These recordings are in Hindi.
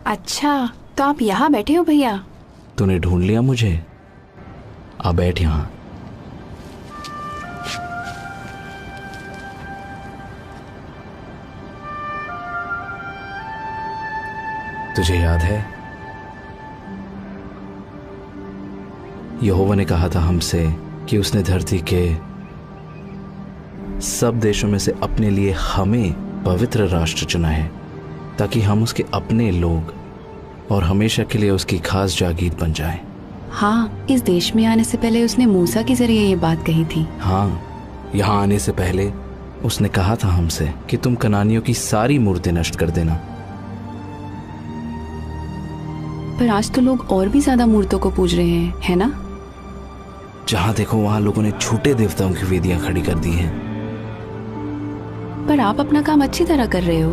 अच्छा, तो आप यहाँ बैठे हो भैया? तूने ढूंढ लिया मुझे। आ बैठ यहाँ। तुझे याद है यहोवा ने कहा था हमसे कि उसने धरती के सब देशों में से अपने लिए हमें पवित्र राष्ट्र चुना है ताकि हम उसके अपने लोग और हमेशा के लिए उसकी खास जागीर बन जाएं। हाँ, इस देश में आने से पहले उसने मूसा के जरिए ये बात कही थी। हाँ, यहाँ आने से पहले उसने कहा था हमसे कि तुम कनानियों की सारी मूर्तें नष्ट कर देना। पर आज तो लोग और भी ज्यादा मूर्तों को पूज रहे हैं, है ना? जहां देखो वहां लोगों ने झूठे देवताओं की वेदियां खड़ी कर दी हैं। पर आप अपना काम अच्छी तरह कर रहे हो।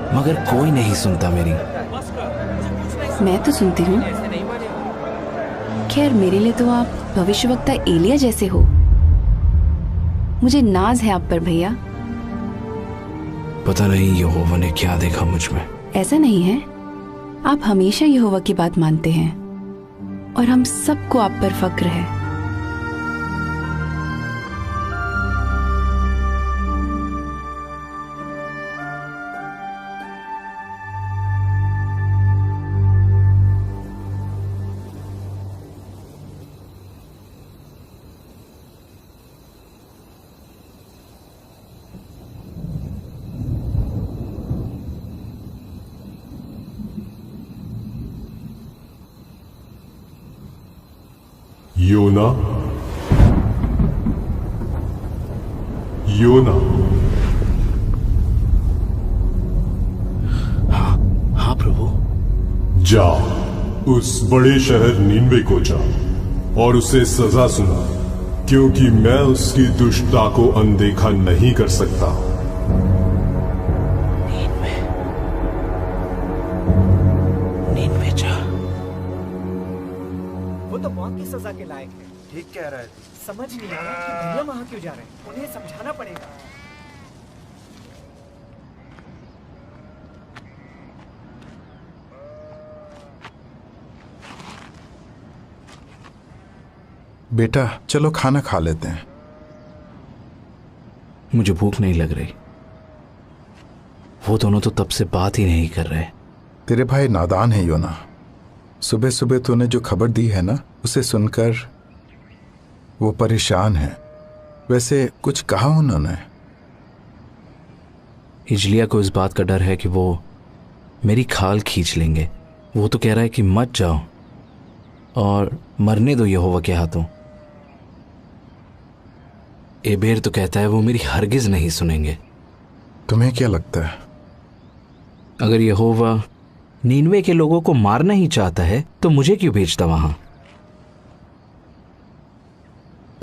मगर कोई नहीं सुनता मेरी। मैं तो सुनती हूँ। खैर, मेरे लिए तो आप भविष्यवक्ता एलिया जैसे हो। मुझे नाज है आप पर भैया। पता नहीं यहोवा ने क्या देखा मुझ में। ऐसा नहीं है, आप हमेशा यहोवा की बात मानते हैं और हम सबको आप पर फक्र है। योना, योना। हाँ प्रभु। जा, उस बड़े शहर नीनवे को जा और उसे सजा सुना, क्योंकि मैं उसकी दुष्टता को अनदेखा नहीं कर सकता। नीनवे जा। वो तो मौत की सजा के लायक है। ठीक कह रहा है। समझ नहीं आ रहा कि भैया वहां क्यों जा रहे हैं। उन्हें समझाना पड़ेगा। बेटा चलो खाना खा लेते हैं। मुझे भूख नहीं लग रही। वो दोनों तो तब से बात ही नहीं कर रहे। तेरे भाई नादान है योना। सुबह सुबह तूने जो खबर दी है ना, उसे सुनकर वो परेशान है। वैसे कुछ कहा उन्होंने? हिजलिया को इस बात का डर है कि वो मेरी खाल खींच लेंगे। वो तो कह रहा है कि मत जाओ और मरने दो यहोवा के हाथों। एबेर तो कहता है वो मेरी हरगिज नहीं सुनेंगे। तुम्हें क्या लगता है? अगर यहोवा नीनवे के लोगों को मारना ही चाहता है तो मुझे क्यों भेजता वहां?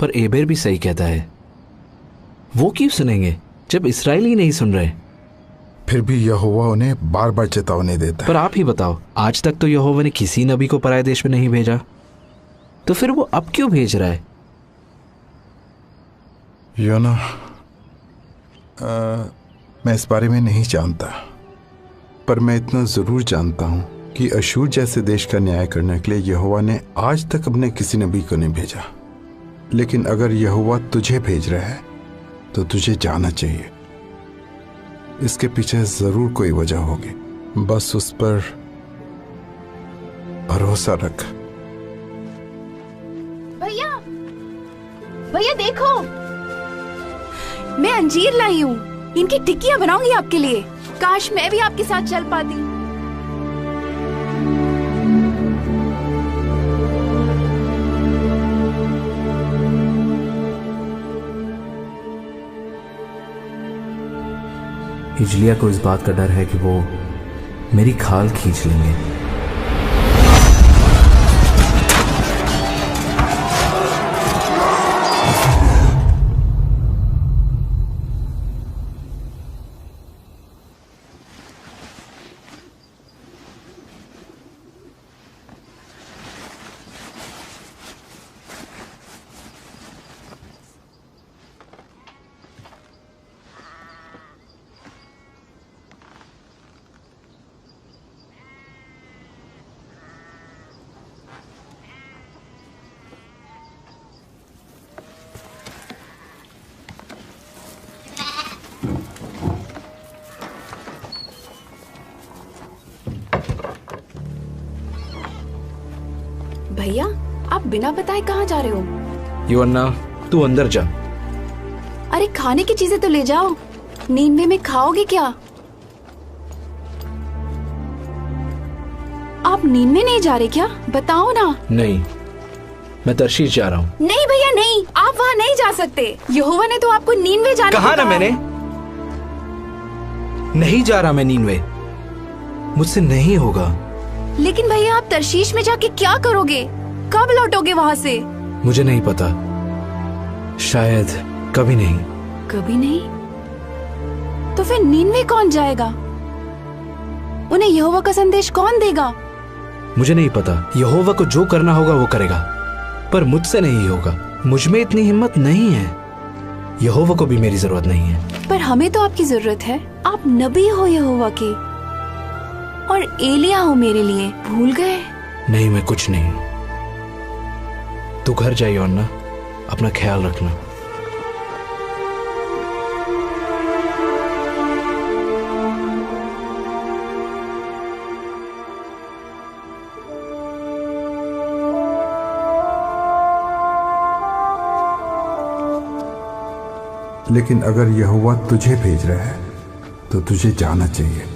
पर एबेर भी सही कहता है। वो क्यों सुनेंगे जब इस्राएल ही नहीं सुन रहे? फिर भी यहोवा उन्हें बार बार चेतावनी देता है। पर आप ही बताओ, आज तक तो यहोवा ने किसी नबी को पराये देश में नहीं भेजा, तो फिर वो अब क्यों भेज रहा है? योना, मैं इस बारे में नहीं जानता, पर मैं इतना जरूर जानता हूं कि अशूर जैसे देश का न्याय करने के लिए यहोवा ने आज तक अपने किसी नबी को नहीं भेजा। लेकिन अगर यहोवा तुझे भेज रहा है तो तुझे जाना चाहिए। इसके पीछे जरूर कोई वजह होगी, बस उस पर भरोसा रख। भैया, भैया देखो, मैं अंजीर लाई हूँ। इनकी टिक्कियाँ बनाऊंगी आपके लिए। काश मैं भी आपके साथ चल पाती। हिजलिया को इस बात का डर है कि वो मेरी खाल खींच लेंगे। भैया, आप बिना बताए कहाँ जा रहे हो? योअन्ना, तू अंदर जा। अरे खाने की चीजें तो ले जाओ। नींवे में खाओगे क्या? आप नींवे नहीं जा रहे क्या? बताओ ना। नहीं, मैं तर्शीश जा रहा हूँ। नहीं भैया नहीं, आप वहाँ नहीं जा सकते। यहोवा ने तो आपको नीनवे जाने कहा को ना मैंने, नहीं जा रहा मैं नीनवे, मुझसे नहीं होगा। लेकिन भैया आप तर्शीश में जाके क्या करोगे? कब लौटोगे वहाँ से? मुझे नहीं पता, शायद कभी नहीं। कभी नहीं? तो फिर नीनवे कौन जाएगा? उन्हें यहोवा का संदेश कौन देगा? मुझे नहीं पता। यहोवा को जो करना होगा वो करेगा, पर मुझसे नहीं होगा। मुझ में इतनी हिम्मत नहीं है। यहोवा को भी मेरी जरूरत नहीं है। पर हमें तो आपकी जरूरत है। आप नबी हो यहोवा के, और एलिया हो मेरे लिए। भूल गए? नहीं, मैं कुछ नहीं। तू घर जाइए अन्ना, अपना ख्याल रखना। लेकिन अगर यहोवा तुझे भेज रहा है तो तुझे जाना चाहिए।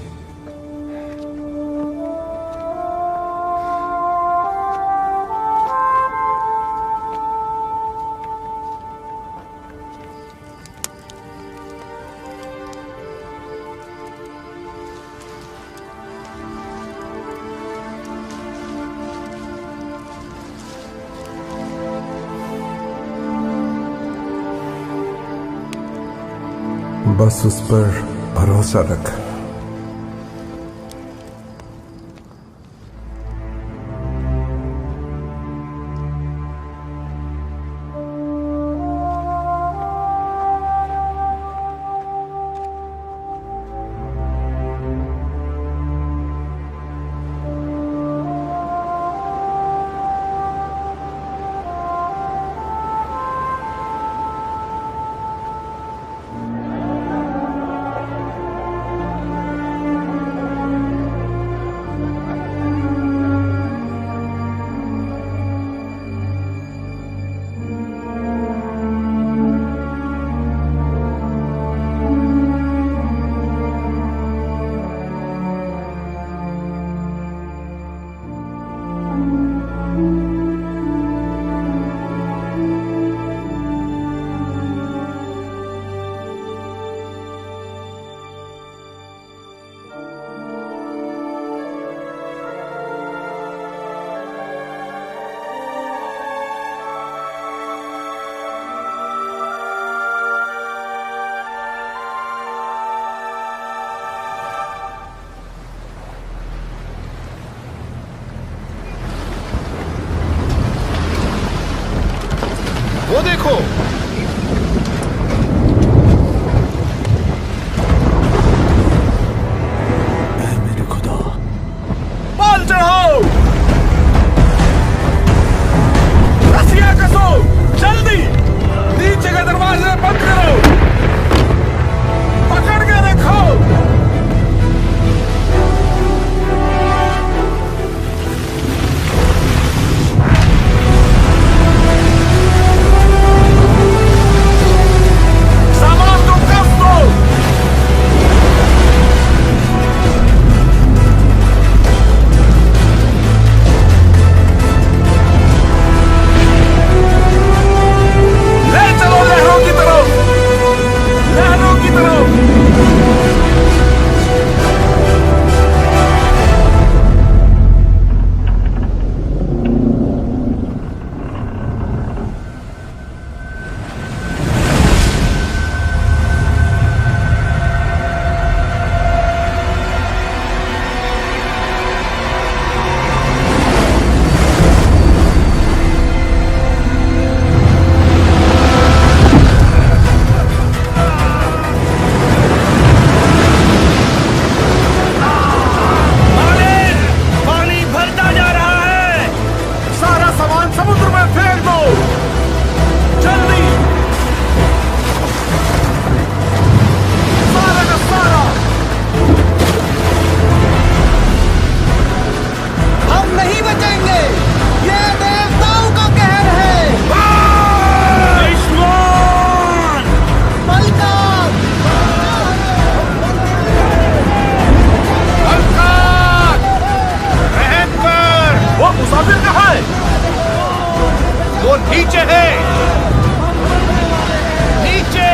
बस उस पर भरोसा रख। वो देखो, ऐ मेरे खुदा, बाल चढ़ाओ, रस्सियां कसो, जल्दी नीचे के दरवाजे बंद करो, पकड़ के रखो। वो नीचे है, नीचे।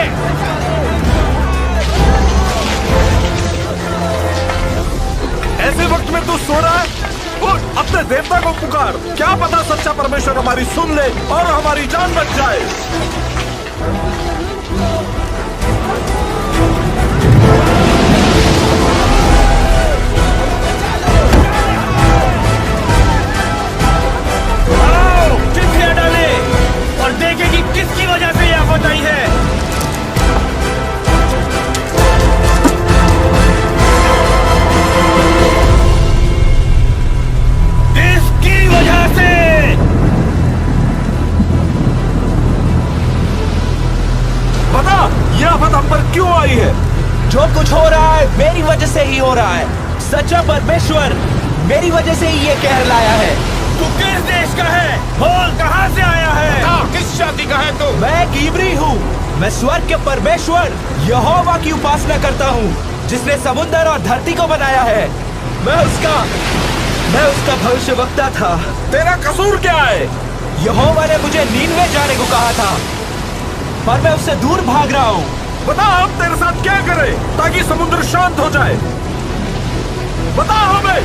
ऐसे वक्त में तू सो रहा है? उठ, अपने देवता को पुकार। क्या पता सच्चा परमेश्वर हमारी सुन ले और हमारी जान बच जाए। आओ, चिट्ठियां डाले और देखें कि किसकी वजह से यह आफत आई है। इसकी वजह से। बता, यह आफत हम पर क्यों आई है? जो कुछ हो रहा है मेरी वजह से ही हो रहा है। सच्चा परमेश्वर मेरी वजह से ही ये कहर लाया है। तू किस देश का है? बोल, कहाँ से आया है? किस जाति का है तू? मैं एक इब्री हूँ। मैं स्वर्ग के परमेश्वर यहोवा की उपासना करता हूँ, जिसने समुद्र और धरती को बनाया है। मैं उसका भविष्यवक्ता था। तेरा कसूर क्या है? यहोवा ने मुझे नीनवे जाने को कहा था, पर मैं उससे दूर भाग रहा हूँ। बता, हम तेरे साथ क्या करें ताकि समुद्र शांत हो जाए? बता हमें।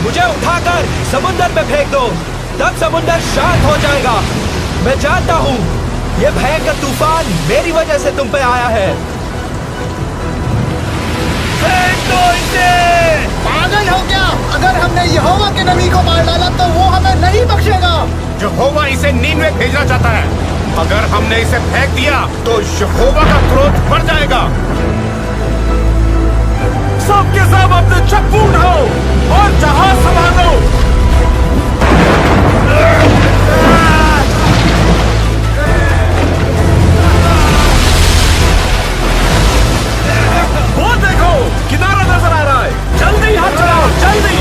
मुझे उठाकर समुद्र में फेंक दो, तब समुद्र शांत हो जाएगा। मैं जानता हूँ ये भयंकर तूफान मेरी वजह से तुम पे आया है। फेंक दो इसे। पागल हो क्या? अगर हमने यहोवा के नबी को मार डाला तो वो हमें नहीं बख्शेगा। यहोवा इसे नीनवे भेजना चाहता है। अगर हमने इसे फेंक दिया तो यहोवा का क्रोध बढ़ जाएगा। सबके सब अपने चप्पू उठाओ और जहाज संभालो। वो देखो, किनारा नजर आ रहा है। जल्दी हाथ चलाओ, जल्दी।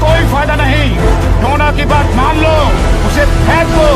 कोई फायदा नहीं, योना की बात मान लो, उसे फेंक दो।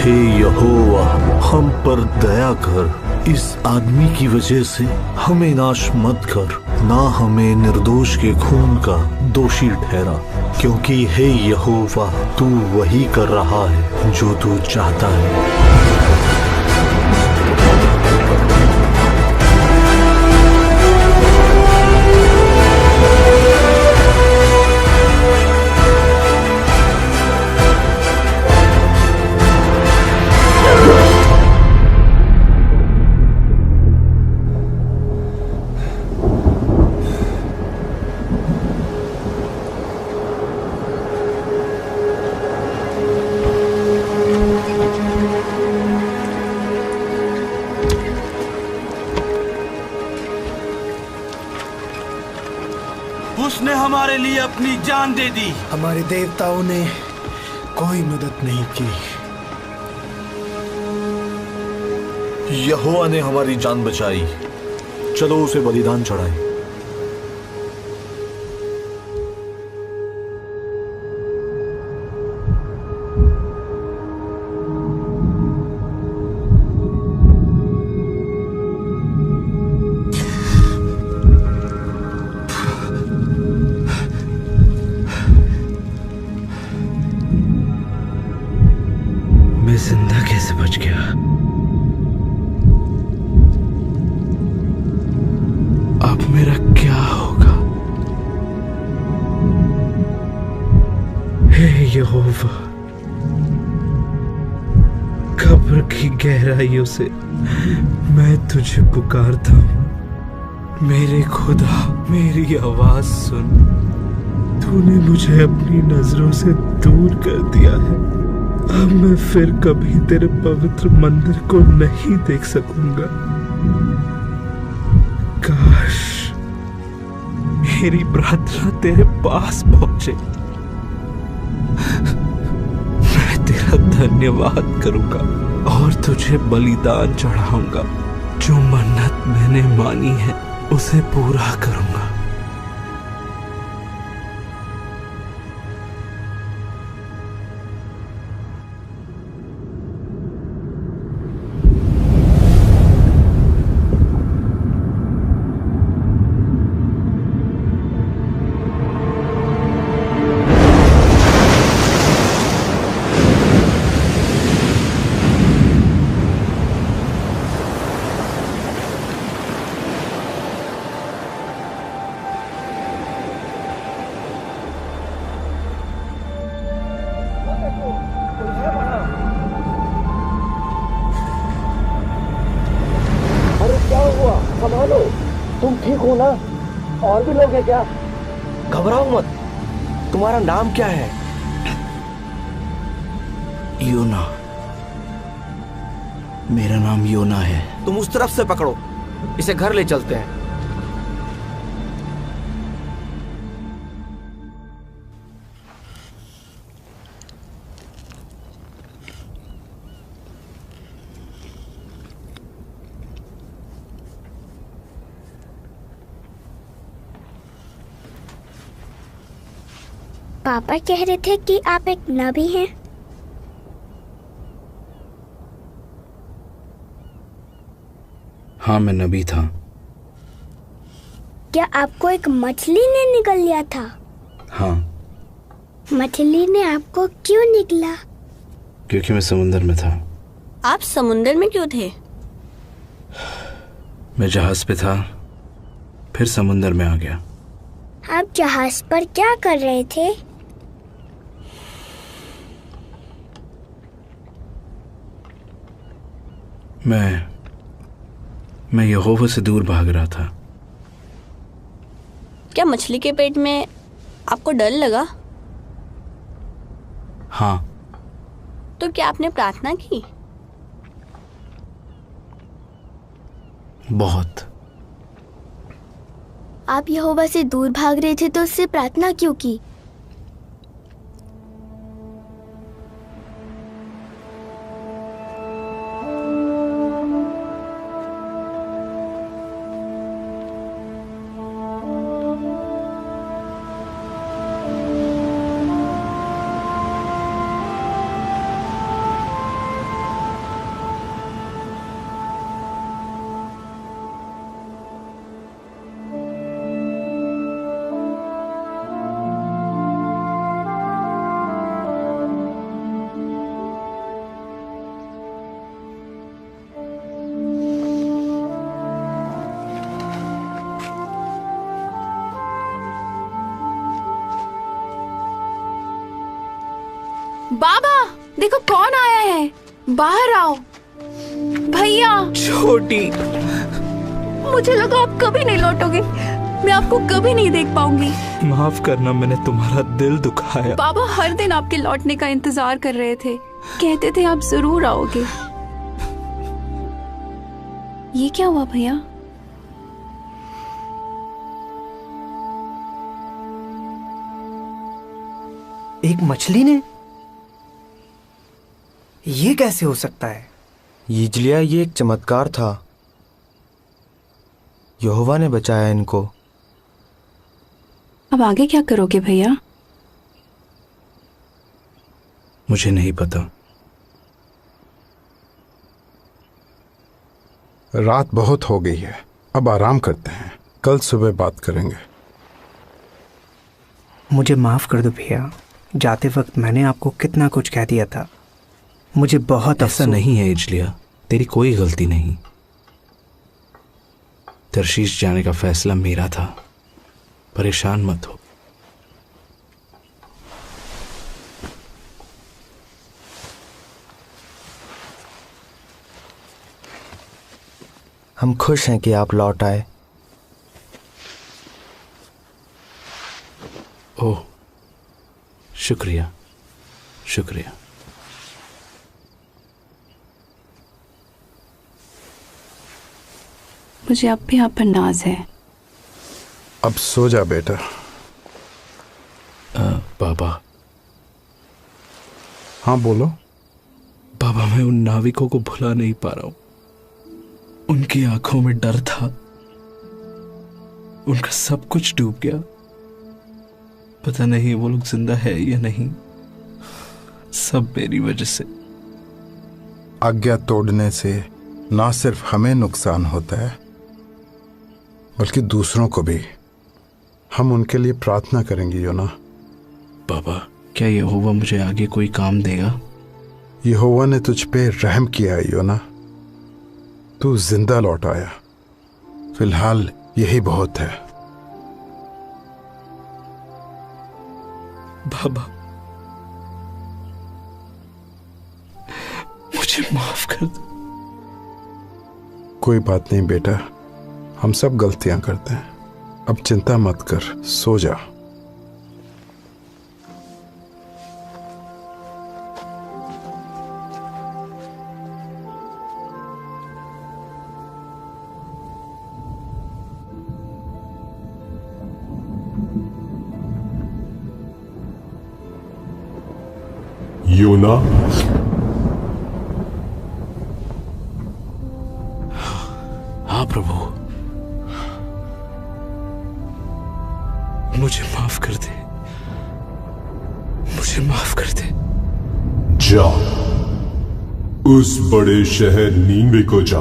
हे यहोवा, हम पर दया कर। इस आदमी की वजह से हमें नाश मत कर, ना हमें निर्दोष के खून का दोषी ठहरा, क्योंकि हे यहोवा, तू वही कर रहा है जो तू चाहता है। उसने हमारे लिए अपनी जान दे दी। हमारे देवताओं ने कोई मदद नहीं की। यहोवा ने हमारी जान बचाई। चलो उसे बलिदान चढ़ाएं। जिंदा कैसे बच गया? अब मेरा क्या होगा? हे यहोवा, कब्र की गहराइयों से मैं तुझे पुकारता हूँ। मेरे खुदा, मेरी आवाज सुन। तूने मुझे अपनी नजरों से दूर कर दिया है। अब मैं फिर कभी तेरे पवित्र मंदिर को नहीं देख सकूंगा। काश मेरी प्रार्थना तेरे पास पहुंचे। मैं तेरा धन्यवाद करूंगा और तुझे बलिदान चढ़ाऊंगा। जो मन्नत मैंने मानी है उसे पूरा करूंगा। सिर्फ हूँ ना, और भी लोग हैं क्या? घबराओ मत। तुम्हारा नाम क्या है? योना। मेरा नाम योना है। तुम उस तरफ से पकड़ो, इसे घर ले चलते हैं। पापा कह रहे थे कि आप एक नबी हैं। हाँ, मैं नबी था। क्या आपको एक मछली ने निगल लिया था? हाँ। मछली ने आपको क्यों निगला? क्योंकि मैं समुंदर में था। आप समुंदर में क्यों थे? मैं जहाज पे था, फिर समुंदर में आ गया। आप जहाज पर क्या कर रहे थे? मैं यहोवा से दूर भाग रहा था। क्या मछली के पेट में आपको डर लगा? हाँ। तो क्या आपने प्रार्थना की? बहुत। आप यहोवा से दूर भाग रहे थे तो उससे प्रार्थना क्यों की? बाबा, देखो कौन आया है, बाहर आओ। भैया। छोटी। मुझे लगा आप कभी नहीं लौटोगे, मैं आपको कभी नहीं देख पाऊंगी। माफ करना, मैंने तुम्हारा दिल दुखाया। बाबा हर दिन आपके लौटने का इंतजार कर रहे थे, कहते थे आप जरूर आओगे। ये क्या हुआ भैया? एक मछली ने? ये कैसे हो सकता है? यिजलिया, ये एक चमत्कार था। यहोवा ने बचाया इनको। अब आगे क्या करोगे भैया? मुझे नहीं पता। रात बहुत हो गई है, अब आराम करते हैं, कल सुबह बात करेंगे। मुझे माफ कर दो भैया, जाते वक्त मैंने आपको कितना कुछ कह दिया था। मुझे बहुत ऐसा नहीं है यिजलिया, तेरी कोई गलती नहीं। तर्शीश जाने का फैसला मेरा था, परेशान मत हो। हम खुश हैं कि आप लौट आए। ओह, शुक्रिया शुक्रिया। मुझे अब भी आप पर नाज है। अब सो जा बेटा। बाबा। हाँ बोलो। बाबा, मैं उन नाविकों को भुला नहीं पा रहा हूं। उनकी आंखों में डर था, उनका सब कुछ डूब गया। पता नहीं वो लोग जिंदा है या नहीं, सब मेरी वजह से। आज्ञा तोड़ने से ना सिर्फ हमें नुकसान होता है बल्कि दूसरों को भी। हम उनके लिए प्रार्थना करेंगे योना। बाबा, क्या यहोवा मुझे आगे कोई काम देगा? यहोवा ने तुझ पे रहम किया है योना, तू जिंदा लौट आया। फिलहाल यही बहुत है। बाबा, मुझे माफ कर दो। कोई बात नहीं बेटा, हम सब गलतियां करते हैं। अब चिंता मत कर, सो जा। योना, हाँ प्रभु, मुझे माफ कर दे, मुझे माफ कर दे। जा, उस बड़े शहर नीनवे को जा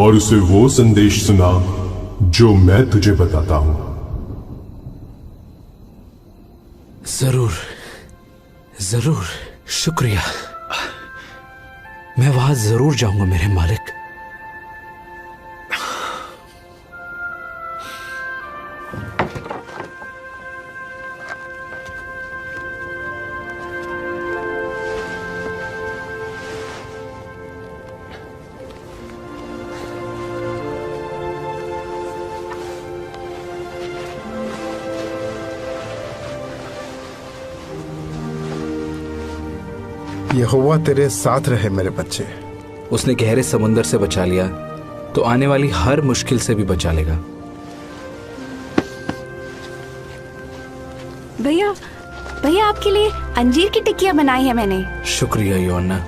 और उसे वो संदेश सुना जो मैं तुझे बताता हूं। जरूर जरूर, शुक्रिया। मैं वहां जरूर जाऊंगा मेरे मालिक। यहोवा तेरे साथ रहे मेरे बच्चे। उसने गहरे समुंदर से बचा लिया तो आने वाली हर मुश्किल से भी बचा लेगा। भैया, भैया आपके लिए अंजीर की टिक्कियां बनाई है मैंने। शुक्रिया योना।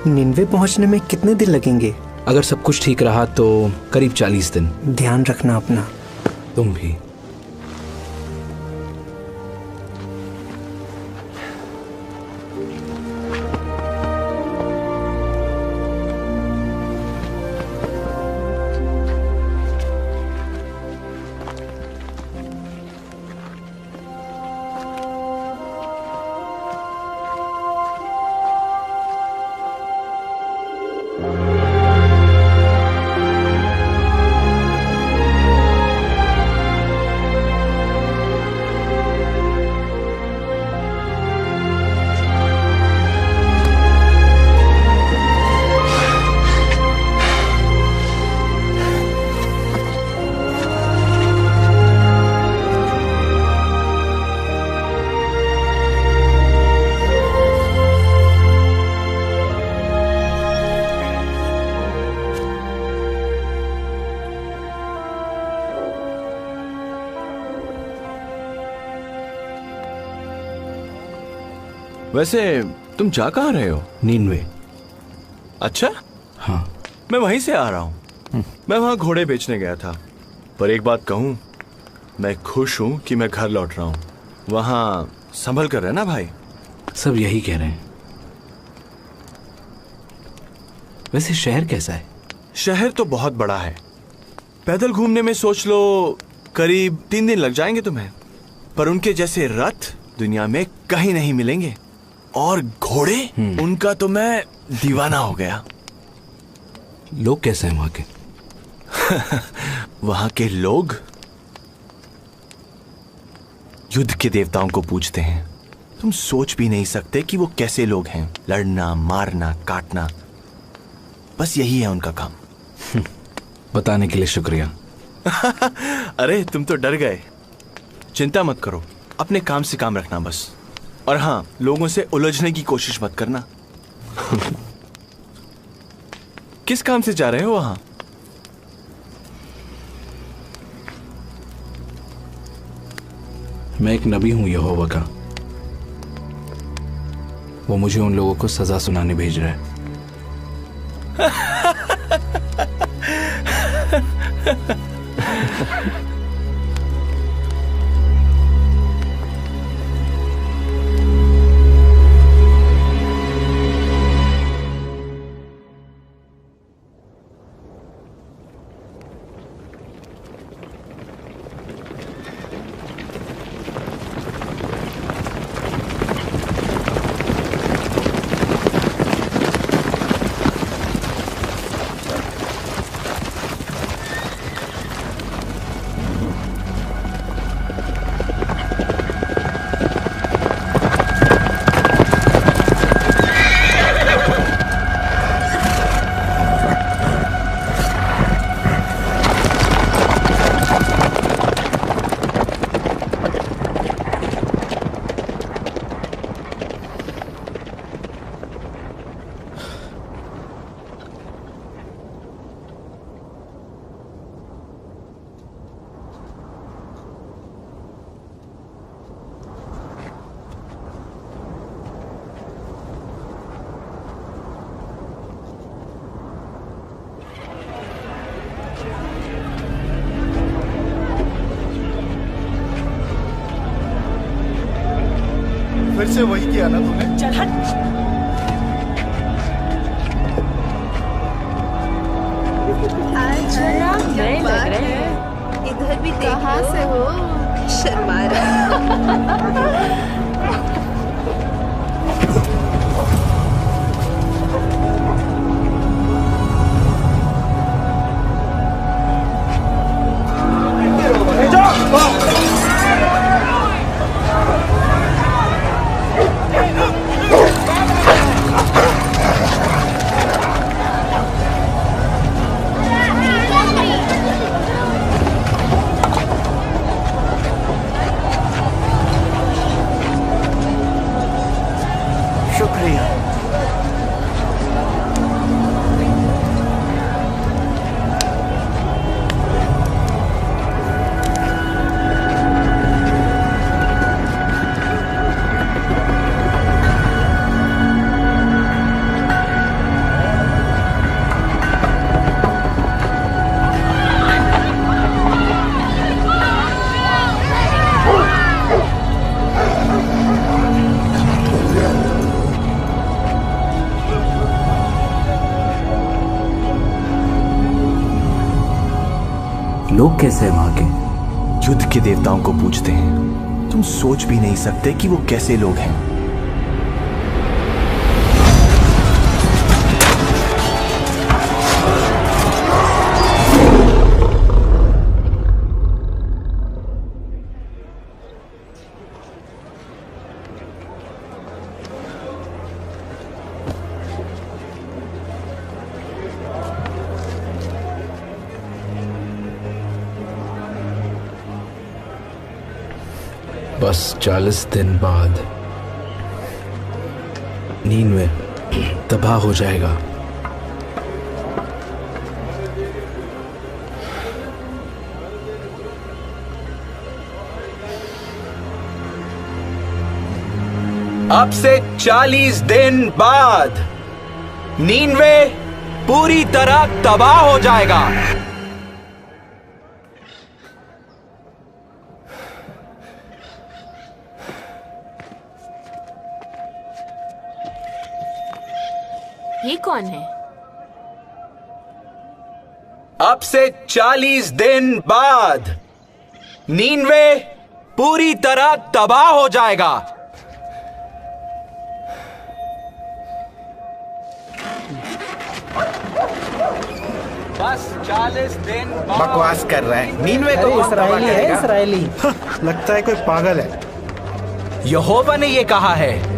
निन्वे पहुंचने में कितने दिन लगेंगे? अगर सब कुछ ठीक रहा तो करीब 40 दिन। ध्यान रखना अपना। तुम भी। वैसे तुम जा कहाँ रहे हो? नीनवे। अच्छा, हाँ। मैं वहीं से आ रहा हूँ। मैं वहाँ घोड़े बेचने गया था, पर एक बात कहूँ, मैं खुश हूँ कि मैं घर लौट रहा हूँ। वहाँ संभल कर रहना भाई। सब यही कह रहे हैं। वैसे शहर कैसा है? शहर तो बहुत बड़ा है। पैदल घूमने में सोच लो करीब 3 दिन लग जाएंगे तुम्हें, पर उनके जैसे रथ दुनिया में कहीं नहीं मिलेंगे। और घोड़े, उनका तो मैं दीवाना हो गया। लोग कैसे हैं वहां के? वहां के लोग युद्ध के देवताओं को पूजते हैं। तुम सोच भी नहीं सकते कि वो कैसे लोग हैं। लड़ना, मारना, काटना, बस यही है उनका काम। बताने के लिए शुक्रिया। अरे तुम तो डर गए। चिंता मत करो, अपने काम से काम रखना बस। और हाँ, लोगों से उलझने की कोशिश मत करना। किस काम से जा रहे हो वहां? मैं एक नबी हूं यहोवा का। वो मुझे उन लोगों को सजा सुनाने भेज रहा है। से वही किया ना तूने? चल हट। आज नए लग रहे हैं। इधर भी कहाँ से हो? शर्मा रहा। लोग कैसे हैं वहां के? युद्ध के देवताओं को पूजते हैं। तुम सोच भी नहीं सकते कि वो कैसे लोग हैं। बस 40 दिन बाद नीनवे तबाह हो जाएगा। अब से 40 दिन बाद नीनवे पूरी तरह तबाह हो जाएगा। ये कौन है? अब से 40 दिन बाद नीनवे पूरी तरह तबाह हो जाएगा। बस 40 दिन बाद। बकवास कर रहा है। नीनवे को कौन तबाह इस्राएली है, करेगा? इस्राएली। लगता है कोई पागल है। यहोवा ने ये कहा है।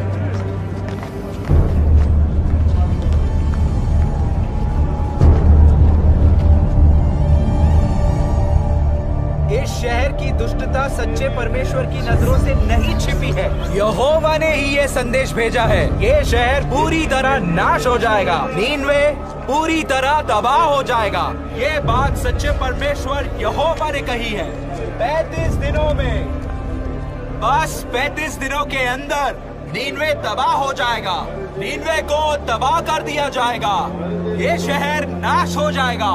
इस शहर की दुष्टता सच्चे परमेश्वर की नजरों से नहीं छिपी है। यहोवा ने ही ये संदेश भेजा है। ये शहर पूरी तरह नाश हो जाएगा। नीनवे पूरी तरह तबाह हो जाएगा। ये बात सच्चे परमेश्वर यहोवा ने कही है। 35 दिनों में, बस 35 दिनों के अंदर नीनवे तबाह हो जाएगा। नीनवे को तबाह कर दिया जाएगा। ये शहर नाश हो जाएगा।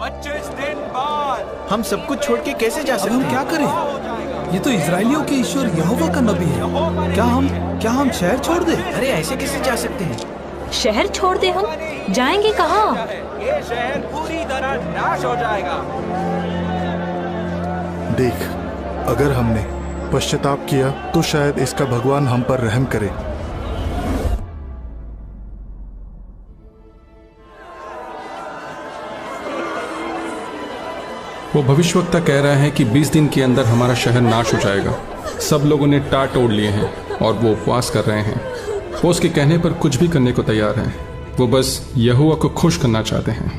25 दिन बाद हम सब कुछ छोड़ के कैसे जा सकते हैं? क्या करें? ये तो इजरायलियों के ईश्वर यहोवा का नबी है। क्या हम शहर छोड़ दें? अरे ऐसे कैसे जा सकते हैं? शहर छोड़ दे? हम जाएंगे कहाँ? ये शहर पूरी तरह नाश हो जाएगा। देख, अगर हमने पश्चाताप किया तो शायद इसका भगवान हम पर रहम करे। वो भविष्यवक्ता कह रहा है कि 20 दिन के अंदर हमारा शहर नाश हो जाएगा। सब लोगों ने टाट तोड़ लिए हैं और वो उपवास कर रहे हैं। वो उसके कहने पर कुछ भी करने को तैयार हैं। वो बस यहोवा को खुश करना चाहते हैं।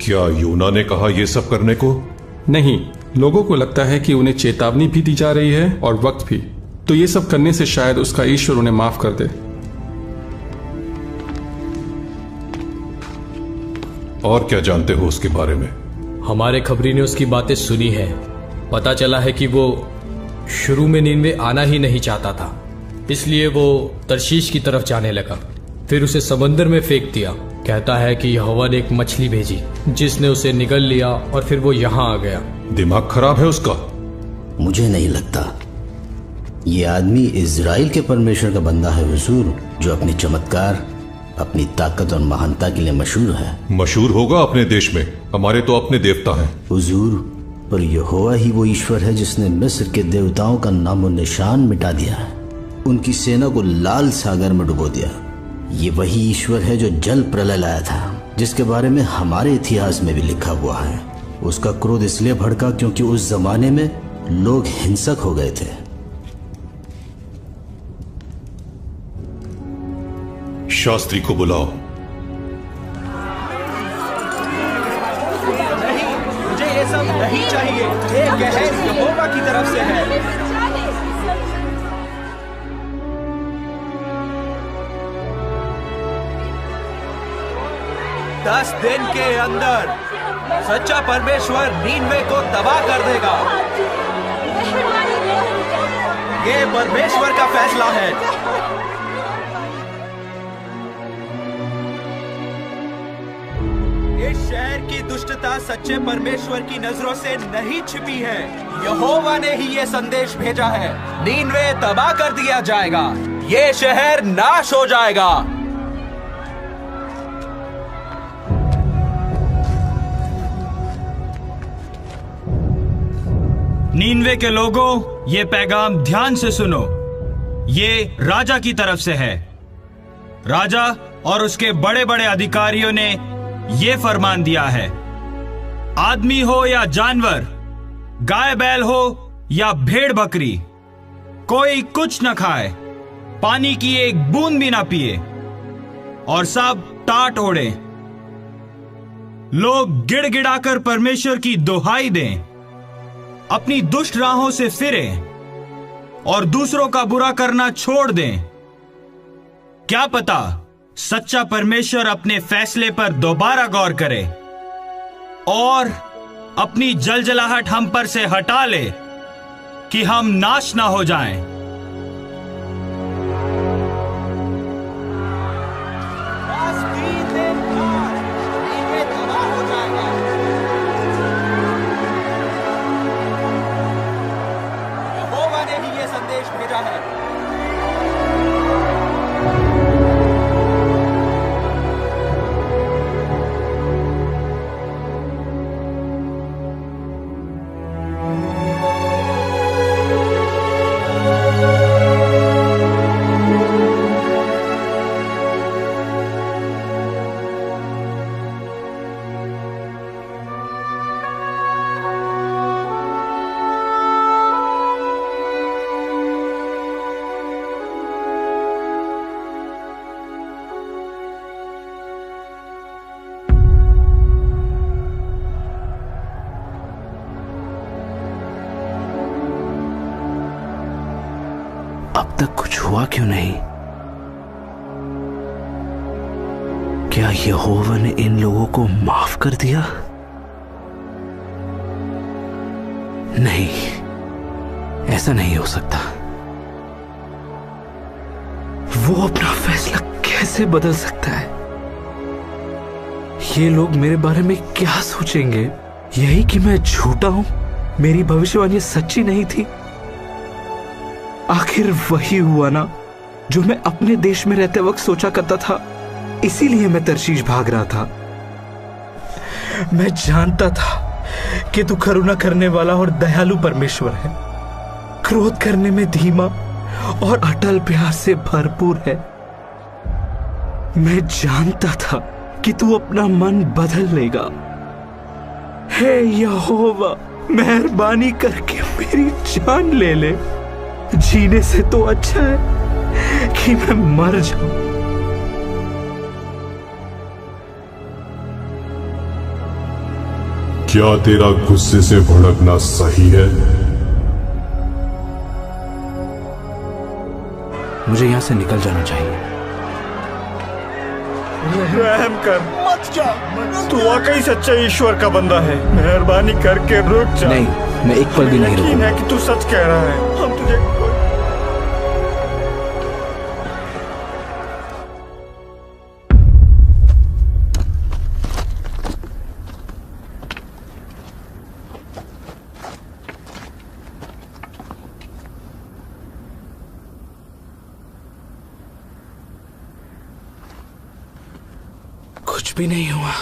क्या यूना ने कहा यह सब करने को? नहीं, लोगों को लगता है कि उन्हें चेतावनी भी दी जा रही है और वक्त भी। तो ये सब करने से शायद उसका ईश्वर उन्हें माफ कर दे। और क्या जानते हो उसके बारे में? हमारे खबरी ने उसकी बातें सुनी है। पता चला है कि वो शुरू में नीनवे आना ही नहीं चाहता था, इसलिए वो तरशीश की तरफ जाने लगा। फिर उसे समंदर में फेंक दिया। कहता है कि यहोवा ने एक मछली भेजी जिसने उसे निगल लिया और फिर वो यहाँ आ गया। दिमाग खराब है उसका। मुझे नहीं लगता ये आदमी इजराइल के परमेश्वर का बंदा है हुजूर, जो अपने चमत्कार, अपनी ताकत और महानता के लिए मशहूर है। मशहूर होगा अपने देश में, हमारे तो अपने देवता हैं। हुजूर, पर यहोवा ही वो ईश्वर है जिसने मिस्र के देवताओं का नामो निशान मिटा दिया है, उनकी सेना को लाल सागर में डुबो दिया। ये वही ईश्वर है जो जल प्रलय लाया था, जिसके बारे में हमारे इतिहास में भी लिखा हुआ है। उसका क्रोध इसलिए भड़का क्योंकि उस जमाने में लोग हिंसक हो गए थे। शास्त्री को बुलाओ। नहीं, मुझे ये सब नहीं चाहिए। ये कहर यहोवा की तरफ से है। 10 दिन के अंदर सच्चा परमेश्वर नीनवे को तबाह कर देगा। ये परमेश्वर का फैसला है। इस शहर की दुष्टता सच्चे परमेश्वर की नजरों से नहीं छिपी है। यहोवा ने ही ये संदेश भेजा है। नीनवे तबाह कर दिया जाएगा। ये शहर नाश हो जाएगा। नीनवे के लोगों, ये पैगाम ध्यान से सुनो। ये राजा की तरफ से है। राजा और उसके बड़े बड़े अधिकारियों ने ये फरमान दिया है, आदमी हो या जानवर, गाय बैल हो या भेड़ बकरी, कोई कुछ न खाए, पानी की एक बूंद भी ना पिए और सब टाट ओढ़े। लोग गिड़गिड़ाकर परमेश्वर की दुहाई दें, अपनी दुष्ट राहों से फिरें और दूसरों का बुरा करना छोड़ दें। क्या पता सच्चा परमेश्वर अपने फैसले पर दोबारा गौर करे और अपनी जलजलाहट हम पर से हटा ले कि हम नाश ना हो जाएं। यहोवा ने ही ये संदेश भेजा है। अब तक कुछ हुआ क्यों नहीं? क्या यहोवा ने इन लोगों को माफ कर दिया? नहीं, ऐसा नहीं हो सकता। वो अपना फैसला कैसे बदल सकता है? ये लोग मेरे बारे में क्या सोचेंगे? यही कि मैं झूठा हूं, मेरी भविष्यवाणी सच्ची नहीं थी। आखिर वही हुआ ना जो मैं अपने देश में रहते वक्त सोचा करता था। इसीलिए मैं तर्शीश भाग रहा था। मैं जानता था कि तू करुणा करने वाला और दयालु परमेश्वर है, क्रोध करने में धीमा और अटल प्यार से भरपूर है। मैं जानता था कि तू अपना मन बदल लेगा। हे यहोवा, मेहरबानी करके मेरी जान ले ले। जीने से तो अच्छा है कि मैं मर जाऊं। क्या तेरा गुस्से से भड़कना सही है? मुझे यहां से निकल जाना चाहिए। रहम कर, मत जा। तू वाकई सच्चा ईश्वर का बंदा है। मेहरबानी करके रुक जा। नहीं, मैं एक पल भी नहीं रुकूंगा। यकीन है कि तू सच कह रहा है। हम तुझे भी नहीं हुआ।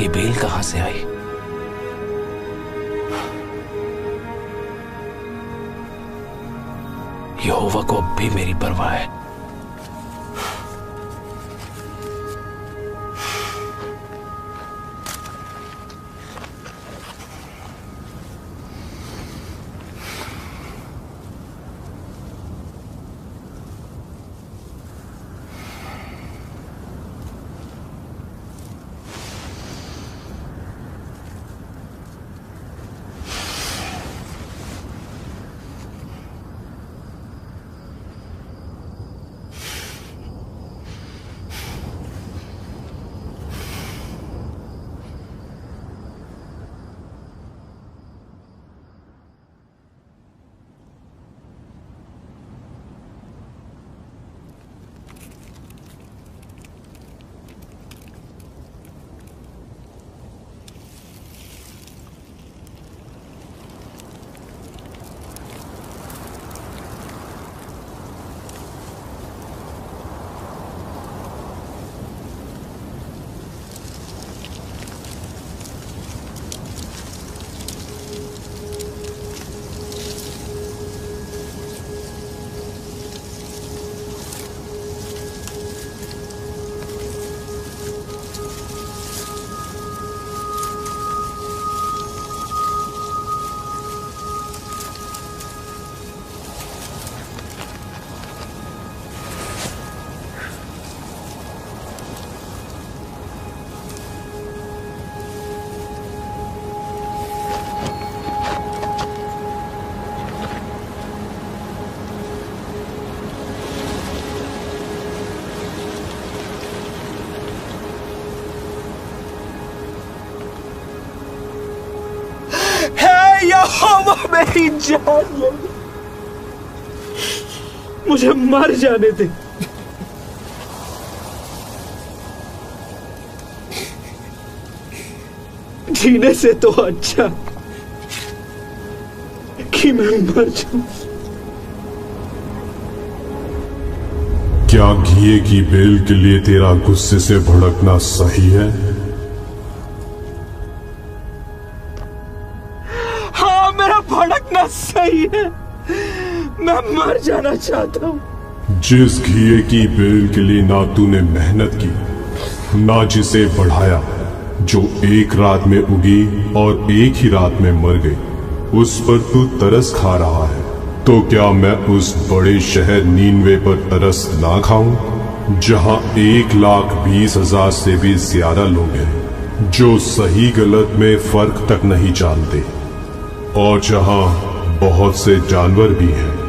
ये बेल कहां से आई? यहोवा को अब भी मेरी परवाह है। यहोवा मेरी जान ले, मुझे मर जाने दे। जीने से तो अच्छा कि मैं मर जाऊं। क्या घिए की बेल के लिए तेरा गुस्से से भड़कना सही है? हाँ, मेरा भड़कना सही है। मैं मर जाना चाहता हूं। जिस घिए की बेल के लिए ना तूने मेहनत की ना जिसे बढ़ाया जो एक रात में उगी और एक ही रात में मर गई, उस पर तू तरस खा रहा है। तो क्या मैं उस बड़े शहर नीनवे पर तरस ना खाऊं जहां 1,20,000 से भी ज्यादा लोग हैं जो सही गलत में फर्क तक नहीं जानते, और जहां बहुत से जानवर भी हैं।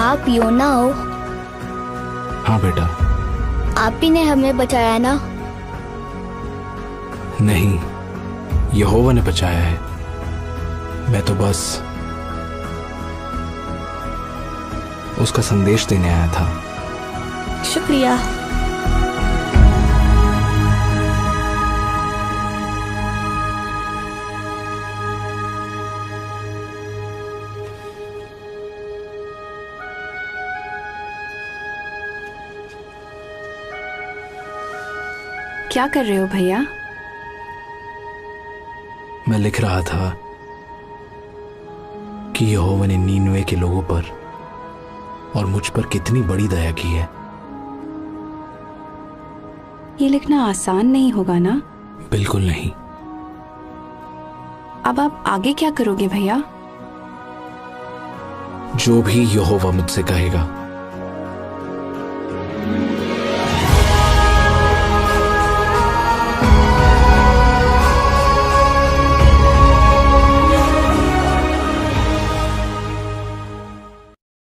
आप योना हो? हाँ बेटा। आप ही ने हमें बचाया ना? नहीं, यहोवा ने बचाया है। मैं तो बस उसका संदेश देने आया था। शुक्रिया। क्या कर रहे हो भैया? मैं लिख रहा था कि यहोवा ने नीनवे के लोगों पर और मुझ पर कितनी बड़ी दया की है। ये लिखना आसान नहीं होगा ना? बिल्कुल नहीं। अब आप आगे क्या करोगे भैया? जो भी यहोवा मुझसे कहेगा